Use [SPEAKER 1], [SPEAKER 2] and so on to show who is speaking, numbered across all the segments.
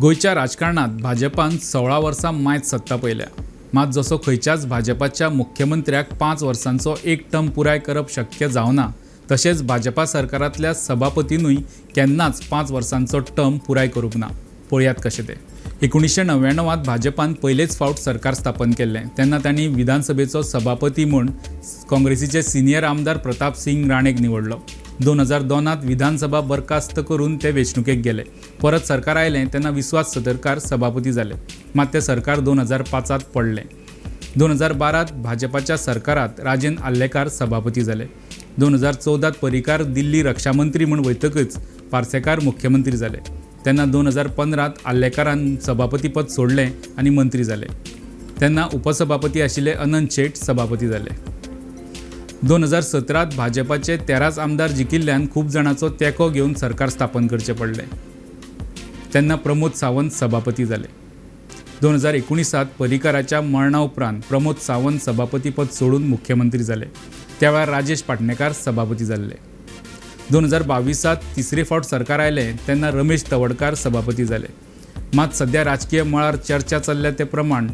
[SPEAKER 1] गोयच्या राजकारणात भाजपान 16 वर्सां मायज सत्ता पयल्या। मात जसो खंयच्याच भाजपाच्या मुख्यमंत्र्याक 5 वर्सांचो एक टर्म पुराय करप शक्य जावना, तशेंच भाजपा सरकारांतल्या सभापतीनूय केन्नाच 5 वर्सांचो टर्म पुराय करूंक ना। पळयात कशें तें। 1999 भाजपान पयलेच फावट सरकार स्थापन केल्लें, तेन्ना तांणी विधानसभेचो सभापती म्हूण काँग्रेसीचे सिनियर आमदार प्रताप सिंग राणेक निवडलो। 2002 विधानसभा बरखास्त करून ते वेंचणुकेक गेले। परत सरकार आयलें तेन्ना विश्वास सतरकार सभापती जाले, मात ते सरकार 2005 पडलें। 2012 भाजपाच्या सरकारात राजेंद्र आल्लेकार सभापती जाले। 2014 पर्रीकार दिल्ली रक्षा मंत्री म्हूण वयतकच पार्सेकार मुख्यमंत्री जाले। तेन्ना 2015 आल्लेकारान सभापतीपद सोडलें आनी मंत्री जाले। तेन्ना उपसभापती आशिल्ले अनंत शेट सभापती जाले। 2017 भाजपाचे 13 आमदार जिखिल्ल्यान खूब जाणांचो तेंको घेवन सरकार स्थापन करचें पडलें। तेन्ना प्रमोद सावंत सभापती जाले। 2019 पर्रीकाराच्या मरणा उपरांत प्रमोद सावंत सभापतीपद सोडून मुख्यमंत्री जाले। त्या वेळार राजेश पाटणेकार सभापती जाल्ले। 2022 तिसरे फावट सरकार आयलें तेन्ना रमेश तवडकार सभापती जाले। मात सध्या राजकीय मळार चर्चा चल्ल्या ते प्रमाण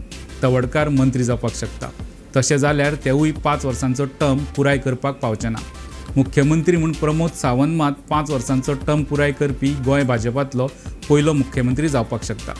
[SPEAKER 1] तवडकार मंत्री जावपाक शकता। तशें जाल्यार तेवूय 5 वर्सांचो टर्म पुराय करपाक पावचे ना। मुख्यमंत्री म्हूण प्रमोद सावंत मात 5 वर्सांचो टर्म पुराय करपी गोंय भाजपांतलो पयलो मुख्यमंत्री जावपाक शकता।